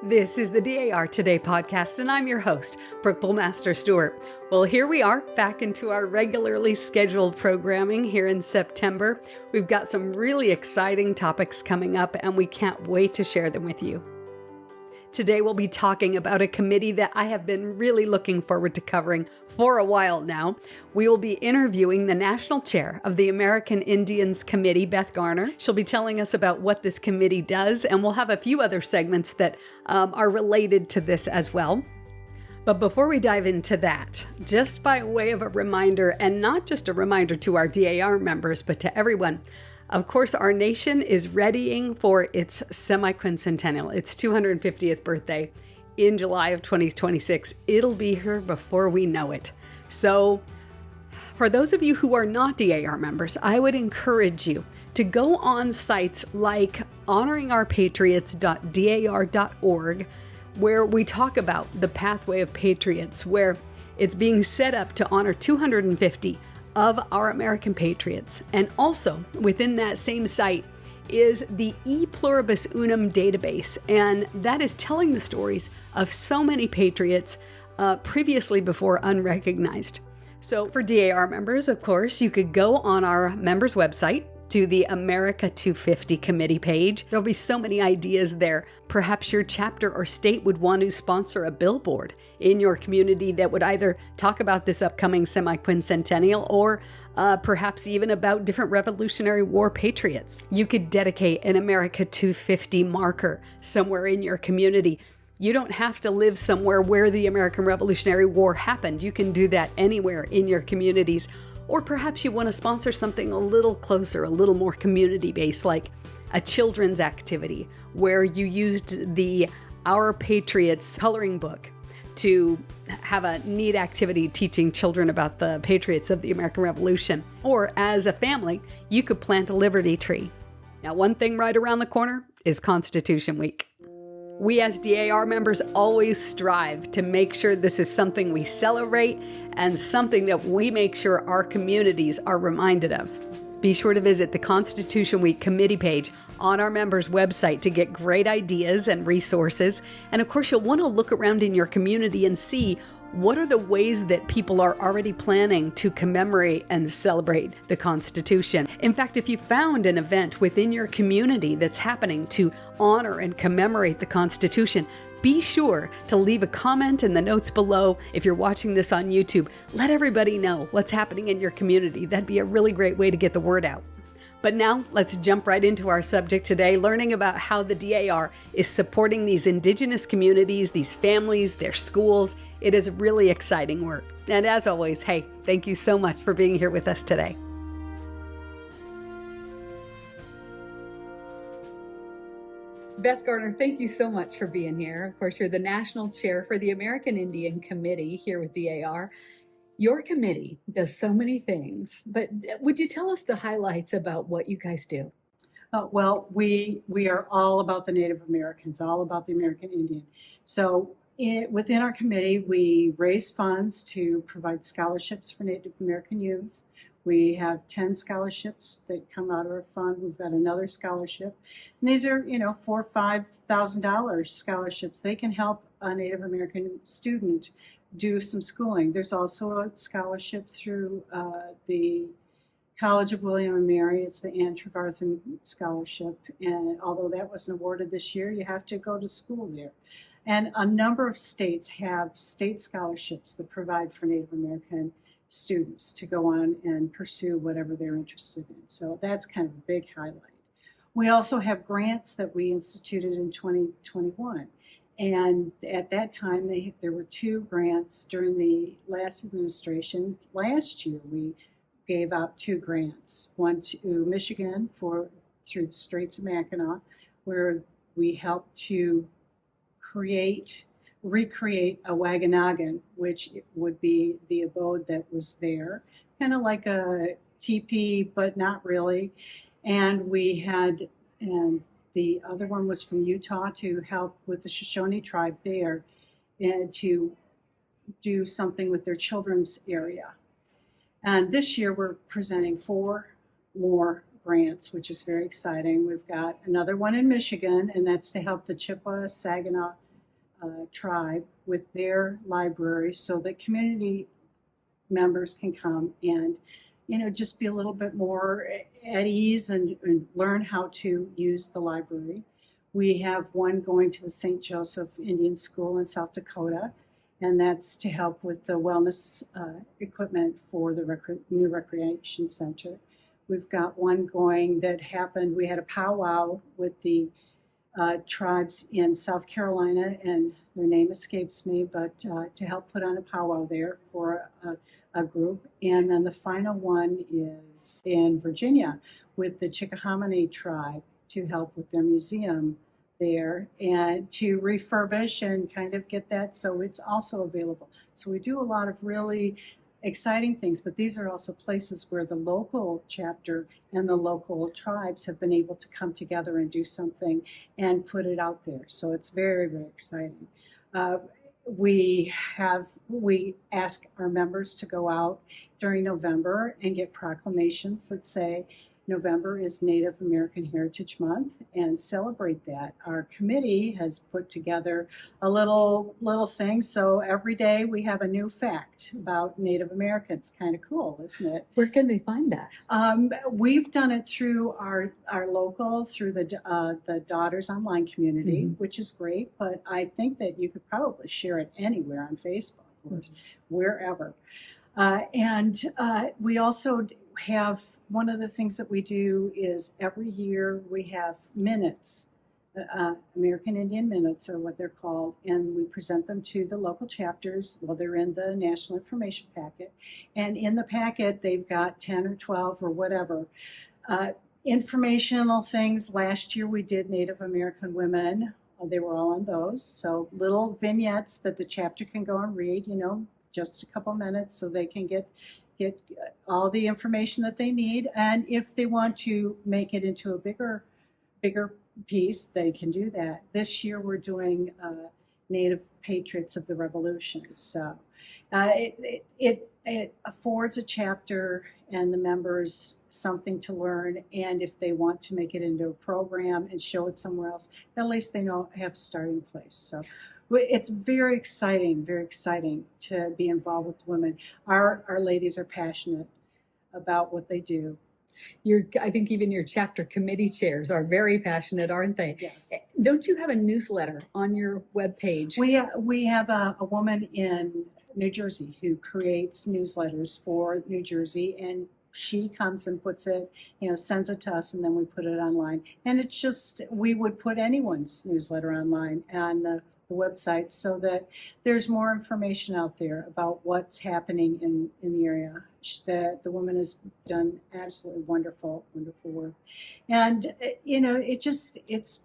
This is the DAR Today podcast, and I'm your host, Brooke Bullmaster Stewart. Well, here we are, back into our regularly scheduled programming here in September. We've got some really exciting topics coming up, and we can't wait to share them with you. Today, we'll be talking about a committee that I have been really looking forward to covering for a while now. We will be interviewing the National Chair of the American Indians Committee, Beth Garner. She'll be telling us about what this committee does, and we'll have a few other segments that are related to this as well. But before we dive into that, just by way of a reminder, and not just a reminder to our DAR members, but to everyone, of course, our nation is readying for its semi-quincentennial, its 250th birthday in July of 2026. It'll be here before we know it. So for those of you who are not DAR members, I would encourage you to go on sites like honoringourpatriots.dar.org, where we talk about the pathway of patriots, where it's being set up to honor 250 of our American patriots. And also within that same site is the E Pluribus Unum database, and that is telling the stories of so many patriots previously before unrecognized. So for DAR members, of course, you could go on our members website to the America 250 committee page. There'll be so many ideas there. Perhaps your chapter or state would want to sponsor a billboard in your community that would either talk about this upcoming semi-quincentennial or perhaps even about different Revolutionary War patriots. You could dedicate an America 250 marker somewhere in your community. You don't have to live somewhere where the American Revolutionary War happened. You can do that anywhere in your communities. Or perhaps you want to sponsor something a little closer, a little more community-based, like a children's activity where you used the Our Patriots coloring book to have a neat activity teaching children about the patriots of the American Revolution. Or as a family, you could plant a liberty tree. Now, one thing right around the corner is Constitution Week. We as DAR members always strive to make sure this is something we celebrate and something that we make sure our communities are reminded of. Be sure to visit the Constitution Week committee page on our members' website to get great ideas and resources. And of course, you'll want to look around in your community and see what are the ways that people are already planning to commemorate and celebrate the Constitution. In fact, if you found an event within your community that's happening to honor and commemorate the Constitution, be sure to leave a comment in the notes below. If you're watching this on YouTube, let everybody know what's happening in your community. That'd be a really great way to get the word out. But now let's jump right into our subject today, learning about how the DAR is supporting these Indigenous communities, these families, their schools. It is really exciting work. And as always, hey, thank you so much for being here with us today. Beth Garner, thank you so much for being here. Of course, you're the National Chair for the American Indian Committee here with DAR. Your committee does so many things, but would you tell us the highlights about what you guys do? Well, we are all about the Native Americans, all about the American Indian. So within our committee, we raise funds to provide scholarships for Native American youth. We have 10 scholarships that come out of our fund. We've got another scholarship. And these are, $4,000 or $5,000 scholarships. They can help a Native American student do some schooling. There's also a scholarship through the College of William and Mary. It's the Ann Trevarthen Scholarship. And although that wasn't awarded this year, you have to go to school there. And a number of states have state scholarships that provide for Native American students to go on and pursue whatever they're interested in. So that's kind of a big highlight. We also have grants that we instituted in 2021. And at that time, there were 2 grants during the last administration. Last year, we gave out 2 grants, one to Michigan through the Straits of Mackinac, where we helped to recreate a Wagonagon, which would be the abode that was there, kind of like a teepee, but not really. And the other one was from Utah to help with the Shoshone tribe there and to do something with their children's area. And this year we're presenting 4 more grants, which is very exciting. We've got another one in Michigan, and that's to help the Chippewa, Saginaw, tribe with their library so that community members can come and, just be a little bit more at ease and learn how to use the library. We have one going to the St. Joseph Indian School in South Dakota, and that's to help with the wellness equipment for the new recreation center. We've got one going that happened, we had a powwow with the tribes in South Carolina, and their name escapes me, but to help put on a powwow there for a group. And then the final one is in Virginia with the Chickasaw tribe to help with their museum there and to refurbish and kind of get that so it's also available. So we do a lot of really exciting things, but these are also places where the local chapter and the local tribes have been able to come together and do something and put it out there. So it's very, very exciting. We ask our members to go out during November and get proclamations that say November is Native American Heritage Month and celebrate that. Our committee has put together a little thing, so every day we have a new fact about Native Americans. Kind of cool, isn't it? Where can they find that? We've done it through our local, through the Daughters online community, which is great, but I think that you could probably share it anywhere on Facebook or wherever. And we also have, one of the things that we do is every year we have minutes, American Indian minutes are what they're called, and we present them to the local chapters. Well, they're in the national information packet, and in the packet they've got 10 or 12 or whatever informational things. Last year we did Native American women. They were all on those, so little vignettes that the chapter can go and read, just a couple minutes so they can get all the information that they need. And if they want to make it into a bigger piece, they can do that. This year we're doing Native Patriots of the Revolution. So it affords a chapter and the members something to learn. And if they want to make it into a program and show it somewhere else, at least they have a starting place. So it's very exciting to be involved with women. Our ladies are passionate about what they do. I think even your chapter committee chairs are very passionate, aren't they? Yes. Don't you have a newsletter on your webpage? We have a woman in New Jersey who creates newsletters for New Jersey, and she comes and puts it, sends it to us, and then we put it online. And it's just, we would put anyone's newsletter online on the website so that there's more information out there about what's happening in the area. The woman has done absolutely wonderful work, and it's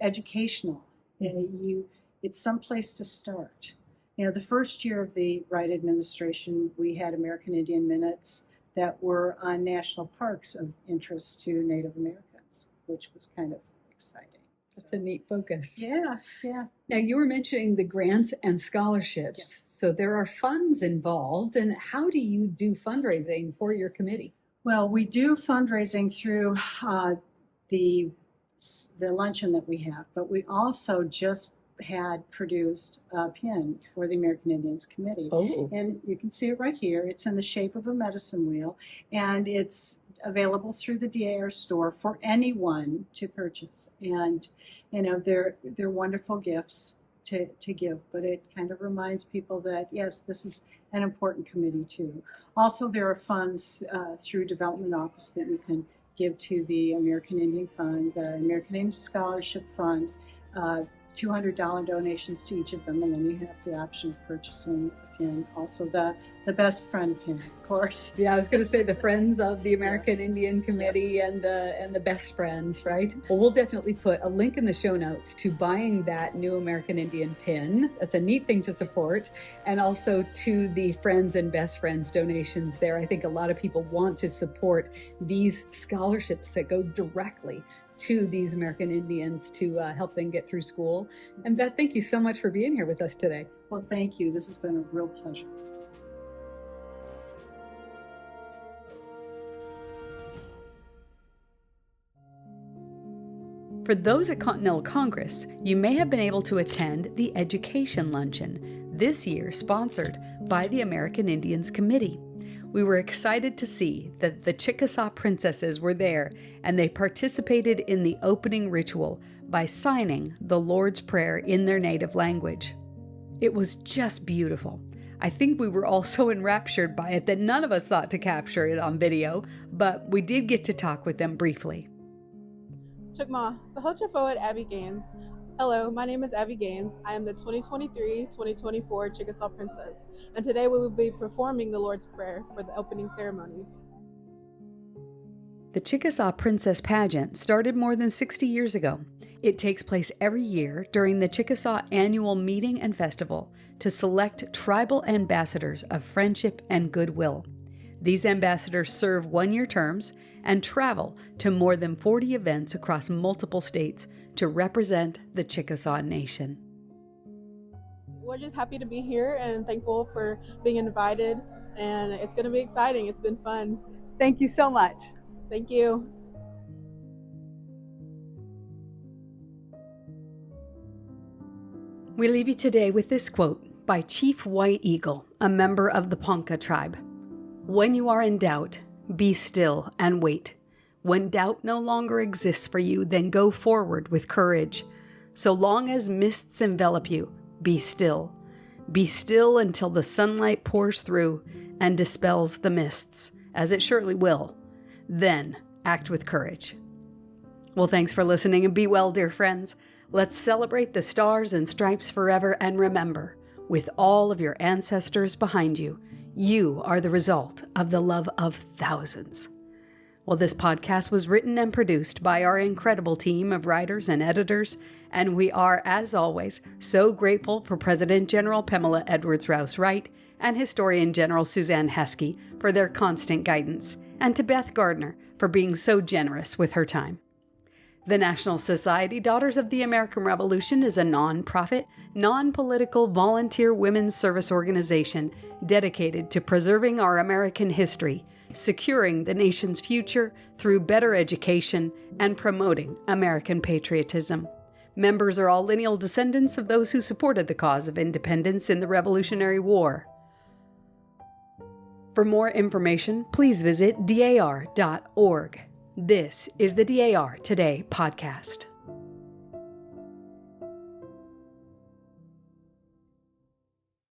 educational. It's someplace to start. The first year of the Wright administration, we had American Indian minutes that were on national parks of interest to Native Americans, which was kind of exciting. That's a neat focus. Yeah. Now, you were mentioning the grants and scholarships. Yes. So there are funds involved. And how do you do fundraising for your committee? Well, we do fundraising through the luncheon that we have, but we also just had produced a pin for the American Indians Committee. Oh. And you can see it right here. It's in the shape of a medicine wheel, and it's available through the DAR store for anyone to purchase. And they're wonderful gifts to give, but it kind of reminds people that yes, this is an important committee too. Also, there are funds through Development Office that you can give to the American Indian Fund, the American Indian Scholarship Fund, $200 donations to each of them, and then you have the option of purchasing a pin. Also the best friend pin, of course. Yeah, I was going to say the Friends of the American Yes. Indian Committee and the best friends, right? Well, we'll definitely put a link in the show notes to buying that new American Indian pin. That's a neat thing to support. And also to the Friends and Best Friends donations there. I think a lot of people want to support these scholarships that go directly to these American Indians to help them get through school. And Beth, thank you so much for being here with us today. Well, thank you. This has been a real pleasure. For those at Continental Congress, you may have been able to attend the Education Luncheon, this year sponsored by the American Indians Committee. We were excited to see that the Chickasaw princesses were there, and they participated in the opening ritual by signing the Lord's Prayer in their native language. It was just beautiful. I think we were all so enraptured by it that none of us thought to capture it on video, but we did get to talk with them briefly. Chukma, Sahocha Forward Abby Gaines. Hello, my name is Abby Gaines. I am the 2023-2024 Chickasaw Princess, and today we will be performing the Lord's Prayer for the opening ceremonies. The Chickasaw Princess Pageant started more than 60 years ago. It takes place every year during the Chickasaw Annual Meeting and Festival to select tribal ambassadors of friendship and goodwill. These ambassadors serve one-year terms and travel to more than 40 events across multiple states to represent the Chickasaw Nation. We're just happy to be here and thankful for being invited, and it's going to be exciting. It's been fun. Thank you so much. Thank you. We leave you today with this quote by Chief White Eagle, a member of the Ponca tribe. "When you are in doubt, be still and wait. When doubt no longer exists for you, then go forward with courage. So long as mists envelop you, be still. Be still until the sunlight pours through and dispels the mists, as it surely will. Then act with courage." Well, thanks for listening, and be well, dear friends. Let's celebrate the stars and stripes forever, and remember, with all of your ancestors behind you, you are the result of the love of thousands. Well, this podcast was written and produced by our incredible team of writers and editors, and we are, as always, so grateful for President General Pamela Rouse Wright and Historian General Suzanne Heskey for their constant guidance, and to Beth Garner for being so generous with her time. The National Society Daughters of the American Revolution is a non-profit, non-political volunteer women's service organization dedicated to preserving our American history, securing the nation's future through better education, and promoting American patriotism. Members are all lineal descendants of those who supported the cause of independence in the Revolutionary War. For more information, please visit dar.org. This is the DAR Today podcast.